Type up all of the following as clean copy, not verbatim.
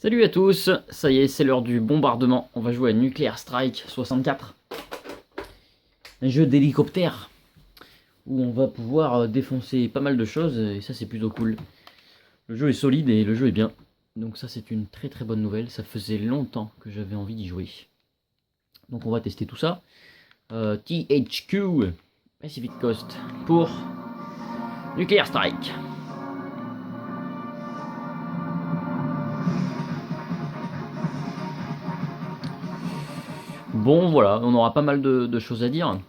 Salut à tous, ça y est, c'est l'heure du bombardement. On va jouer à Nuclear Strike 64. Un jeu d'hélicoptère où on va pouvoir défoncer pas mal de choses et ça c'est plutôt cool. Le jeu est solide et le jeu est bien. Donc ça c'est une très très bonne nouvelle, ça faisait longtemps que j'avais envie d'y jouer. Donc on va tester tout ça. THQ, Pacific Coast, pour Nuclear Strike. Bon voilà, on aura pas mal de choses à dire.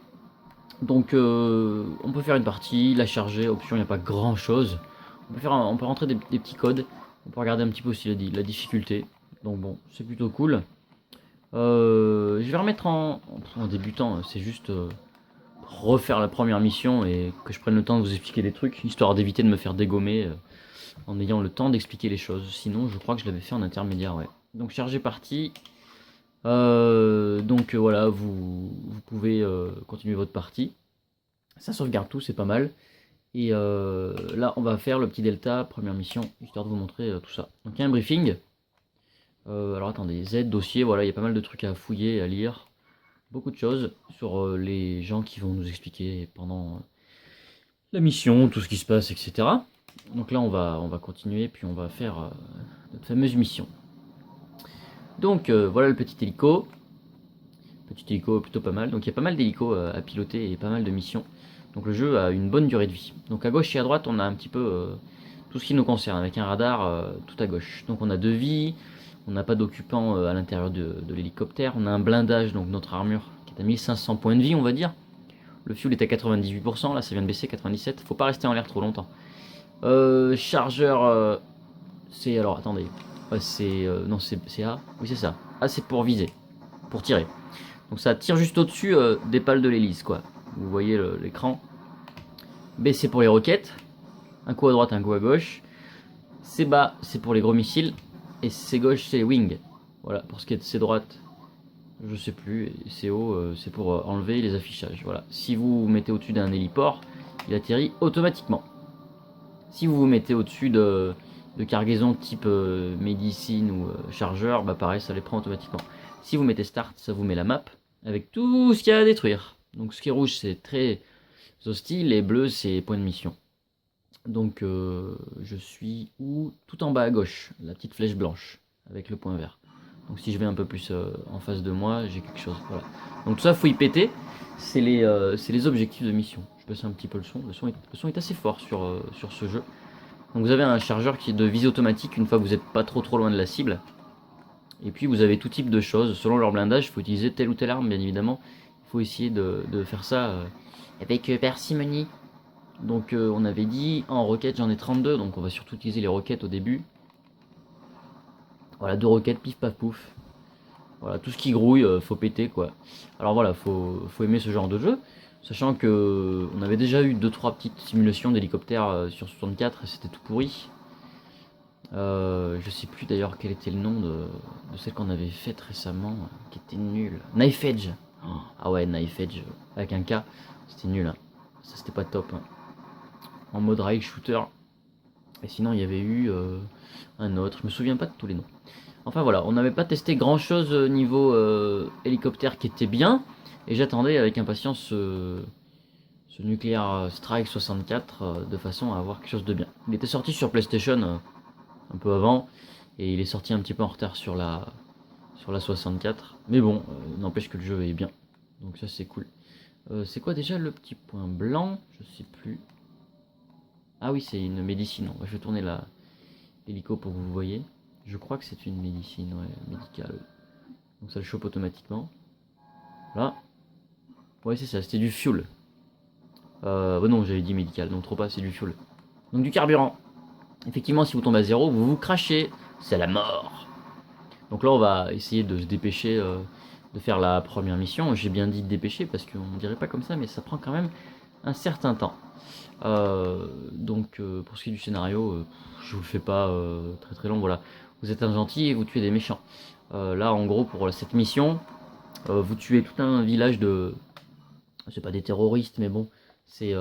Donc on peut faire une partie, la charger, option il n'y a pas grand chose. On peut rentrer des petits codes, on peut regarder un petit peu aussi la difficulté. Donc bon, c'est plutôt cool. Je vais remettre en débutant, c'est juste refaire la première mission et que je prenne le temps de vous expliquer des trucs, histoire d'éviter de me faire dégommer en ayant le temps d'expliquer les choses. Sinon je crois que je l'avais fait en intermédiaire, ouais. Donc charger partie. Voilà, vous pouvez continuer votre partie. Ça sauvegarde tout, c'est pas mal. Et là, on va faire le petit delta, première mission, histoire de vous montrer tout ça. Donc il y a un briefing. Alors attendez, Z, dossier, voilà, il y a pas mal de trucs à fouiller, à lire. Beaucoup de choses sur les gens qui vont nous expliquer pendant la mission, tout ce qui se passe, etc. Donc là, on va continuer, puis on va faire notre fameuse mission. Donc voilà le petit hélico. Petit hélico plutôt pas mal. Donc il y a pas mal d'hélicos à piloter et pas mal de missions. Donc le jeu a une bonne durée de vie. Donc à gauche et à droite, on a un petit peu tout ce qui nous concerne, avec un radar tout à gauche. Donc on a 2 vies, on n'a pas d'occupant à l'intérieur de l'hélicoptère, on a un blindage, donc notre armure qui est à 1500 points de vie, on va dire. Le fuel est à 98%, là ça vient de baisser, 97%. Faut pas rester en l'air trop longtemps. Chargeur, c'est... Alors attendez, non c'est A, oui c'est ça. A c'est pour viser, pour tirer. Donc ça tire juste au-dessus des pales de l'hélice, quoi. Vous voyez l'écran. B c'est pour les roquettes. Un coup à droite, un coup à gauche. C bas c'est pour les gros missiles. Et C gauche c'est les wings. Voilà, pour ce qui est de C droite, je sais plus. Et C haut c'est pour enlever les affichages. Voilà. Si vous vous mettez au-dessus d'un héliport, il atterrit automatiquement. Si vous vous mettez au-dessus de cargaisons type médecine ou chargeur, bah pareil, ça les prend automatiquement. Si vous mettez start, ça vous met la map avec tout ce qu'il y a à détruire. Donc ce qui est rouge, c'est très hostile, et bleu, c'est point de mission. Donc je suis où? Tout en bas à gauche, la petite flèche blanche avec le point vert. Donc si je vais un peu plus en face de moi, j'ai quelque chose. Voilà. Donc tout ça, faut y péter. C'est les objectifs de mission. Je baisse un petit peu le son. Le son est assez fort sur ce jeu. Donc vous avez un chargeur qui est de visée automatique une fois que vous n'êtes pas trop loin de la cible. Et puis vous avez tout type de choses. Selon leur blindage, il faut utiliser telle ou telle arme, bien évidemment. Il faut essayer de faire ça avec parcimonie. Donc on avait dit, en roquette j'en ai 32, donc on va surtout utiliser les roquettes au début. Voilà, 2 roquettes, pif paf pouf. Voilà, tout ce qui grouille, faut péter quoi. Alors voilà, faut aimer ce genre de jeu. Sachant que on avait déjà eu 2-3 petites simulations d'hélicoptères sur 64 et c'était tout pourri. Je sais plus d'ailleurs quel était le nom de celle qu'on avait faite récemment, qui était nulle. Knife Edge. Ah ouais, Knife Edge, avec un K, c'était nul. Hein. Ça c'était pas top. Hein. En mode rail shooter. Et sinon il y avait eu un autre, je me souviens pas de tous les noms. Enfin voilà, on n'avait pas testé grand chose niveau hélicoptère qui était bien. Et j'attendais avec impatience ce Nuclear Strike 64 de façon à avoir quelque chose de bien. Il était sorti sur PlayStation un peu avant. Et il est sorti un petit peu en retard sur la 64. Mais bon, n'empêche que le jeu est bien. Donc ça c'est cool. C'est quoi déjà le petit point blanc? Je sais plus. Ah oui, c'est une médecine. Je vais tourner l'hélico pour que vous voyez. Je crois que c'est une médecine, ouais, médicale. Donc ça le chope automatiquement. Là. Ouais, c'est ça, c'était du fuel. Non, j'avais dit médical, donc trop pas, c'est du fuel. Donc du carburant. Effectivement, si vous tombez à 0, vous vous crachez. C'est la mort. Donc là, on va essayer de se dépêcher de faire la première mission. J'ai bien dit de dépêcher parce qu'on dirait pas comme ça, mais ça prend quand même un certain temps. Pour ce qui est du scénario, je vous le fais pas très long. Voilà, vous êtes un gentil et vous tuez des méchants. Là, en gros, pour cette mission, vous tuez tout un village de, c'est pas des terroristes, mais bon, c'est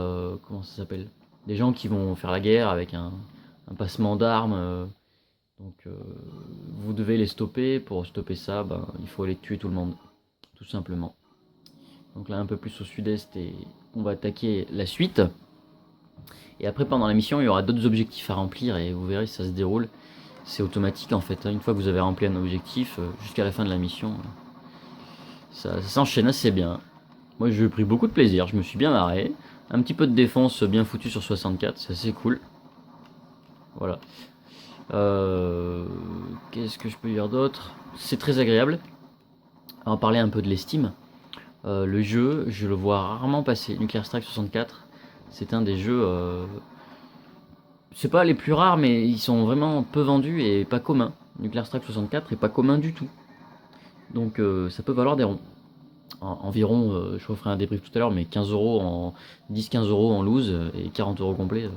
comment ça s'appelle? Des gens qui vont faire la guerre avec un passement d'armes Donc vous devez les stopper. Pour stopper ça, ben, il faut aller tuer tout le monde, tout simplement. Donc là un peu plus au sud-est et on va attaquer la suite. Et après pendant la mission il y aura d'autres objectifs à remplir et vous verrez si ça se déroule. C'est automatique en fait, une fois que vous avez rempli un objectif, jusqu'à la fin de la mission, ça s'enchaîne assez bien. Moi j'ai pris beaucoup de plaisir, je me suis bien marré. Un petit peu de défense bien foutu sur 64, c'est assez cool. Voilà. Qu'est-ce que je peux dire d'autre? C'est très agréable. On va parler un peu de l'estime. Le jeu, je le vois rarement passer. Nuclear Strike 64, c'est un des jeux... c'est pas les plus rares, mais ils sont vraiment peu vendus et pas communs. Nuclear Strike 64 est pas commun du tout. Donc ça peut valoir des ronds. Environ, je referai un débrief tout à l'heure, mais 15 euros en 10-15 euros en loose et 40 euros complet,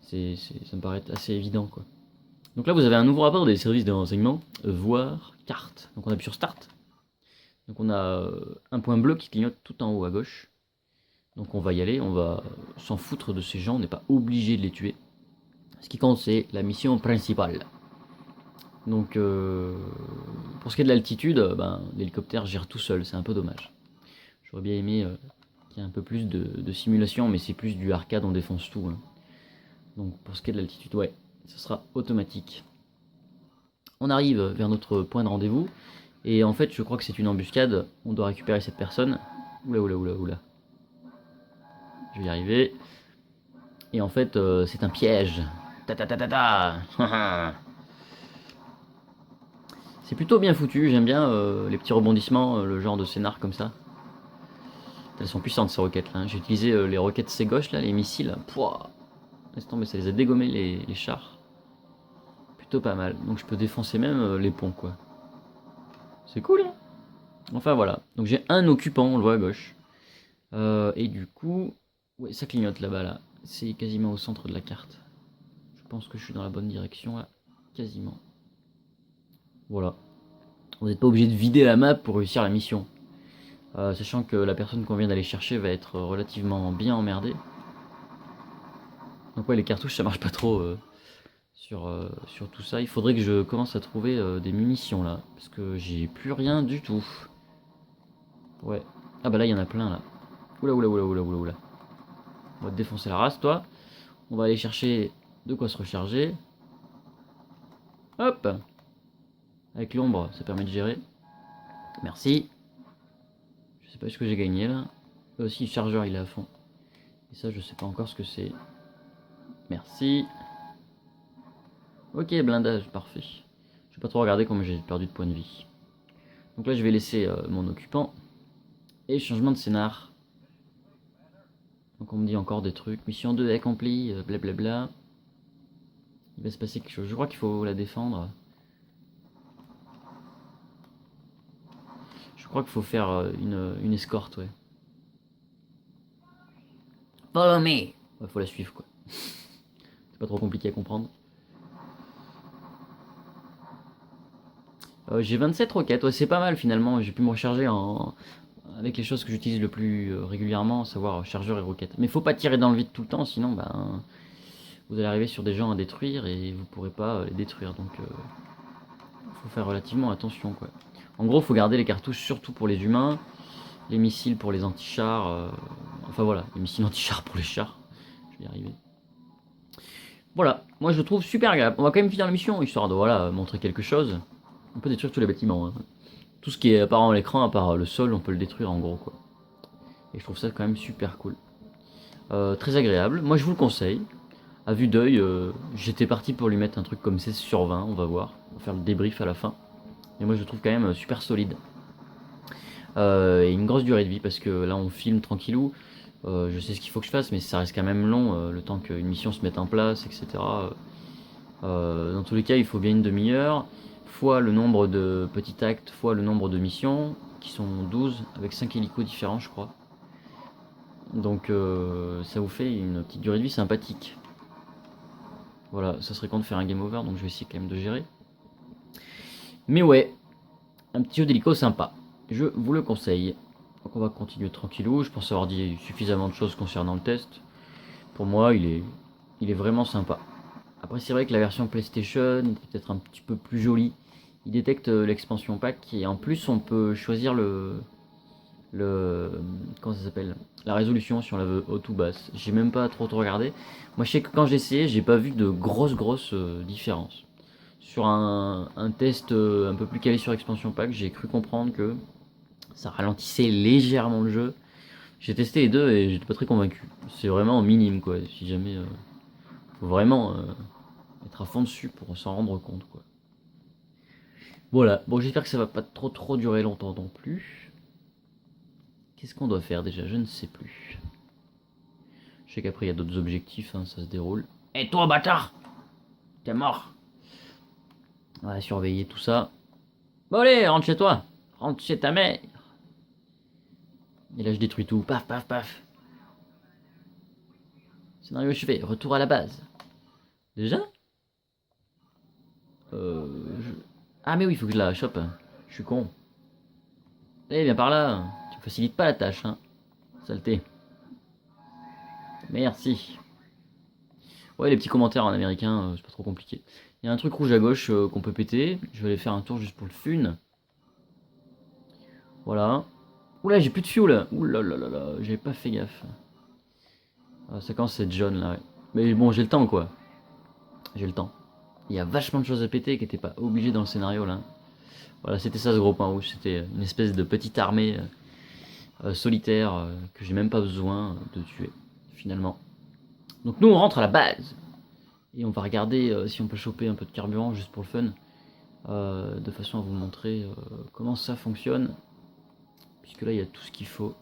ça me paraît assez évident quoi. Donc là vous avez un nouveau rapport des services de renseignement, voir carte. Donc on appuie sur start. Donc on a un point bleu qui clignote tout en haut à gauche. Donc on va y aller, on va s'en foutre de ces gens, on n'est pas obligé de les tuer. Ce qui compte c'est la mission principale. Donc pour ce qui est de l'altitude, l'hélicoptère gère tout seul, c'est un peu dommage. J'aurais bien aimé qu'il y ait un peu plus de simulation, mais c'est plus du arcade, on défonce tout. Hein. Donc pour ce qui est de l'altitude, ouais, ça sera automatique. On arrive vers notre point de rendez-vous, et en fait je crois que c'est une embuscade, on doit récupérer cette personne. Oula. Je vais y arriver. Et en fait c'est un piège. C'est plutôt bien foutu, j'aime bien les petits rebondissements, le genre de scénar comme ça. Elles sont puissantes ces roquettes là. J'ai utilisé les roquettes C gauche là, les missiles. Pouah, laisse tomber, ça les a dégommés les chars. Plutôt pas mal. Donc je peux défoncer même les ponts quoi. C'est cool hein. Enfin voilà. Donc j'ai un occupant, on le voit à gauche. Et du coup, ouais ça clignote là-bas là. C'est quasiment au centre de la carte. Je pense que je suis dans la bonne direction là. Quasiment. Voilà. Vous n'êtes pas obligé de vider la map pour réussir la mission. Sachant que la personne qu'on vient d'aller chercher va être relativement bien emmerdée. Donc ouais les cartouches ça marche pas trop sur tout ça. Il faudrait que je commence à trouver des munitions là. Parce que j'ai plus rien du tout. Ouais. Ah bah là il y en a plein là. Oula. On va te défoncer la race toi. On va aller chercher de quoi se recharger. Hop. Avec l'ombre ça permet de gérer. Merci. Je sais pas ce que j'ai gagné là. Là aussi le chargeur il est à fond. Et ça je sais pas encore ce que c'est. Merci. Ok, blindage, parfait. Je vais pas trop regarder comme j'ai perdu de points de vie. Donc là je vais laisser mon occupant. Et changement de scénar. Donc on me dit encore des trucs. Mission 2 accomplie, blablabla. Il va se passer quelque chose. Je crois qu'il faut la défendre. Je crois qu'il faut faire une escorte, ouais. Follow me. Ouais, faut la suivre quoi. C'est pas trop compliqué à comprendre. J'ai 27 roquettes, ouais, c'est pas mal finalement. J'ai pu me recharger avec les choses que j'utilise le plus régulièrement, à savoir chargeur et roquettes. Mais faut pas tirer dans le vide tout le temps, sinon vous allez arriver sur des gens à détruire et vous pourrez pas les détruire. Donc faut faire relativement attention quoi. En gros, faut garder les cartouches surtout pour les humains, les missiles pour les anti-chars. Enfin voilà, les missiles anti-chars pour les chars. Je vais y arriver. Voilà, moi je le trouve super agréable. On va quand même finir la mission histoire de montrer quelque chose. On peut détruire tous les bâtiments. Hein. Tout ce qui est apparent à l'écran, à part le sol, on peut le détruire en gros quoi. Et je trouve ça quand même super cool. Très agréable. Moi je vous le conseille. À vue d'œil, j'étais parti pour lui mettre un truc comme 16 sur 20, on va voir. On va faire le débrief à la fin. Et moi je le trouve quand même super solide. Et une grosse durée de vie parce que là on filme tranquillou. Je sais ce qu'il faut que je fasse, mais ça reste quand même long, le temps qu'une mission se mette en place, etc. Dans tous les cas, il faut bien une demi-heure, fois le nombre de petits actes, fois le nombre de missions, qui sont 12, avec 5 hélicos différents, je crois. Donc ça vous fait une petite durée de vie sympathique. Voilà, ça serait con de faire un game over, donc je vais essayer quand même de gérer. Mais ouais, un petit jeu d'hélico sympa. Je vous le conseille. Donc on va continuer tranquillou. Je pense avoir dit suffisamment de choses concernant le test. Pour moi, il est vraiment sympa. Après, c'est vrai que la version PlayStation est peut-être un petit peu plus jolie. Il détecte l'expansion pack et en plus, on peut choisir comment ça s'appelle, la résolution si on la veut haute ou basse. J'ai même pas trop regardé. Moi, je sais que quand j'ai essayé, j'ai pas vu de grosses différences. Sur un test un peu plus calé sur expansion pack, j'ai cru comprendre que ça ralentissait légèrement le jeu. J'ai testé les deux et j'étais pas très convaincu. C'est vraiment minime quoi. Si jamais, faut vraiment être à fond dessus pour s'en rendre compte quoi. Voilà. Bon, j'espère que ça va pas trop durer longtemps non plus. Qu'est-ce qu'on doit faire déjà? Je ne sais plus. Je sais qu'après il y a d'autres objectifs, hein, ça se déroule. Et toi bâtard, t'es mort. On va surveiller tout ça. Bon allez, rentre chez toi. Rentre chez ta mère. Et là je détruis tout. Paf paf paf. Scénario achevé. Retour à la base. Déjà Ah mais oui, il faut que je la chope. Je suis con. Allez, viens par là. Tu me facilites pas la tâche, hein. Saleté. Merci. Ouais, les petits commentaires en américain, c'est pas trop compliqué. Il y a un truc rouge à gauche qu'on peut péter. Je vais aller faire un tour juste pour le fun. Voilà. Oula, j'ai plus de fuel. Oula là là là, j'avais pas fait gaffe. Ah, ça commence à être jaune là. Ouais. Mais bon, j'ai le temps quoi. J'ai le temps. Il y a vachement de choses à péter qui n'étaient pas obligées dans le scénario là. Voilà, c'était ça ce gros point rouge. C'était une espèce de petite armée solitaire que j'ai même pas besoin de tuer finalement. Donc nous on rentre à la base. Et on va regarder si on peut choper un peu de carburant juste pour le fun. De façon à vous montrer comment ça fonctionne. Puisque là il y a tout ce qu'il faut.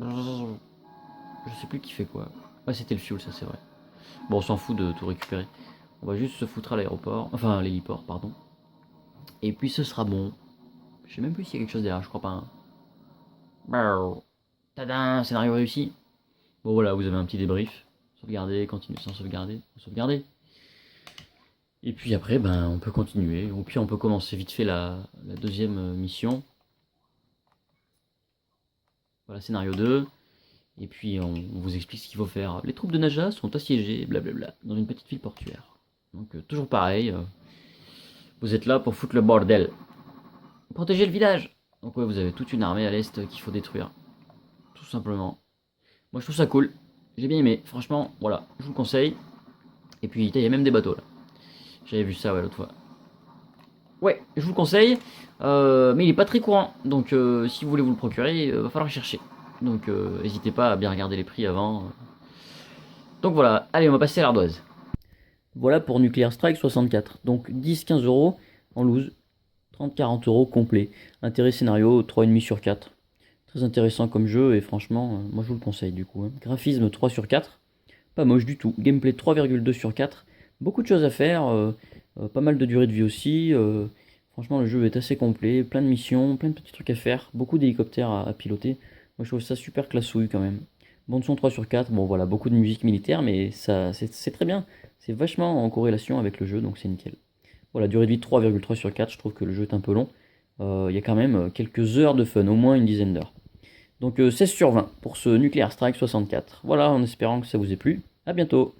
Je sais plus qui fait quoi. Ouais, c'était le fuel, ça c'est vrai. Bon, on s'en fout de tout récupérer. On va juste se foutre à l'aéroport. Enfin, à l'héliport, pardon. Et puis ce sera bon. Je sais même plus s'il y a quelque chose derrière, je crois pas. Hein. Tadam, scénario réussi. Bon voilà, vous avez un petit débrief. Sauvegarder, continuer sans sauvegarder. Sauvegarder. Et puis après, ben, on peut continuer. Ou puis on peut commencer vite fait la deuxième mission. Voilà, scénario 2. Et puis on vous explique ce qu'il faut faire. Les troupes de Naja sont assiégées, blablabla, dans une petite ville portuaire. Donc toujours pareil, vous êtes là pour foutre le bordel. Protéger le village. Donc ouais, vous avez toute une armée à l'est qu'il faut détruire. Tout simplement. Moi je trouve ça cool. J'ai bien aimé. Franchement, voilà, je vous le conseille. Et puis il y a même des bateaux là. J'avais vu ça ouais, l'autre fois. Ouais, je vous le conseille. Mais il est pas très courant. Donc si vous voulez vous le procurer, va falloir chercher. Donc n'hésitez pas à bien regarder les prix avant. Donc voilà, allez on va passer à l'ardoise. Voilà pour Nuclear Strike 64. Donc 10-15 euros en loose. 30-40 euros complet. Intérêt scénario 3,5 sur 4. Très intéressant comme jeu et franchement, moi je vous le conseille du coup. Hein. Graphisme 3 sur 4. Pas moche du tout. Gameplay 3,2 sur 4. Beaucoup de choses à faire. Pas mal de durée de vie aussi. Franchement le jeu est assez complet. Plein de missions, plein de petits trucs à faire. Beaucoup d'hélicoptères à piloter. Moi je trouve ça super classouille quand même. Bande son 3 sur 4. Bon voilà, beaucoup de musique militaire mais ça c'est très bien. C'est vachement en corrélation avec le jeu donc c'est nickel. Voilà, durée de vie 3,3 sur 4, je trouve que le jeu est un peu long. Il y a quand même quelques heures de fun, au moins une dizaine d'heures. Donc 16 sur 20 pour ce Nuclear Strike 64. Voilà, en espérant que ça vous ait plu. A bientôt.